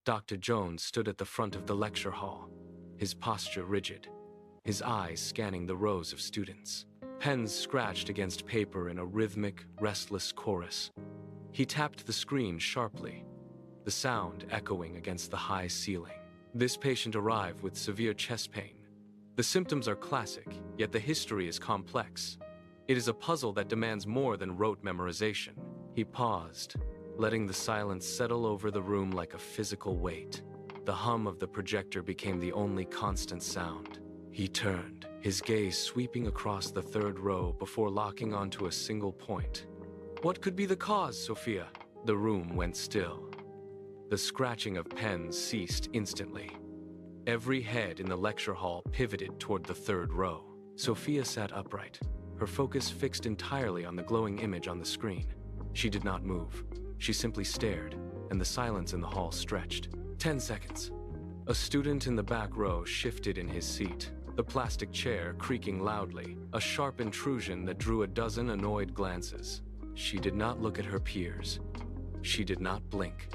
Dr. Jones stood at the front of the lecture hall, his posture rigid, his eyes scanning the rows of students. Pens scratched against paper in a rhythmic, restless chorus. He tapped the screen sharply, the sound echoing against the high ceiling. This patient arrived with severe chest pain. The symptoms are classic, yet the history is complex. It is a puzzle that demands more than rote memorization. He paused, letting the silence settle over the room like a physical weight. The hum of the projector became the only constant sound. He turned, his gaze sweeping across the third row before locking onto a single point. "What could be the cause, Sophia?" The room went still. The scratching of pens ceased instantly. Every head in the lecture hall pivoted toward the third row. Sophia sat upright, her focus fixed entirely on the glowing image on the screen. She did not move. She simply stared, and the silence in the hall stretched. 10 seconds. A student in the back row shifted in his seat, the plastic chair creaking loudly, a sharp intrusion that drew a dozen annoyed glances. She did not look at her peers. She did not blink.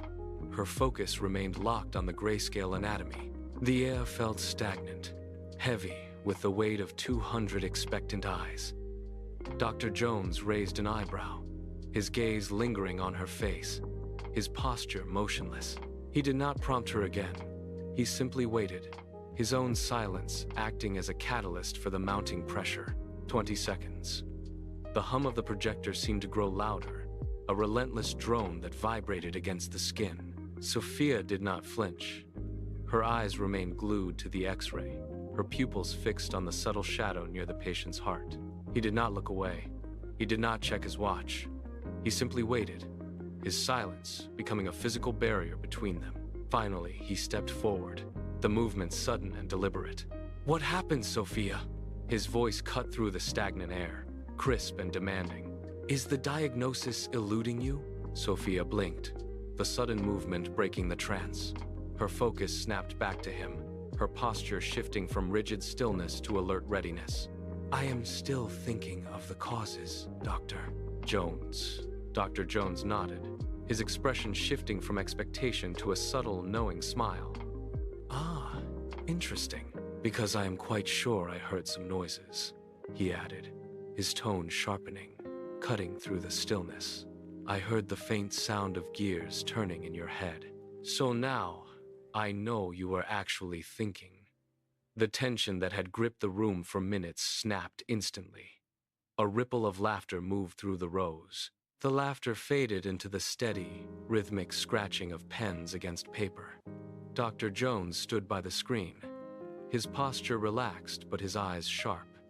Her focus remained locked on the grayscale anatomy. The air felt stagnant, heavy with the weight of 200 expectant eyes. Dr. Jones raised an eyebrow, his gaze lingering on her face, his posture motionless. He did not prompt her again. He simply waited, his own silence acting as a catalyst for the mounting pressure. 20 seconds. The hum of the projector seemed to grow louder, a relentless drone that vibrated against the skin. Sophia did not flinch. Her eyes remained glued to the X-ray, her pupils fixed on the subtle shadow near the patient's heart. He did not look away. He did not check his watch. He simply waited, his silence becoming a physical barrier between them. Finally, he stepped forward, the movement sudden and deliberate. "What happened, Sophia?" His voice cut through the stagnant air, crisp and demanding. "Is the diagnosis eluding you?" Sophia blinked, the sudden movement breaking the trance. Her focus snapped back to him, her posture shifting from rigid stillness to alert readiness. "I am still thinking of the causes, Dr. Jones." Dr. Jones nodded, his expression shifting from expectation to a subtle, knowing smile. "Ah, interesting. Because I am quite sure I heard some noises," he added, his tone sharpening, cutting through the stillness. "I heard the faint sound of gears turning in your head. So now, I know you are actually thinking." The tension that had gripped the room for minutes snapped instantly. A ripple of laughter moved through the rows. The laughter faded into the steady, rhythmic scratching of pens against paper. Dr. Jones stood by the screen, his posture relaxed but his eyes sharp.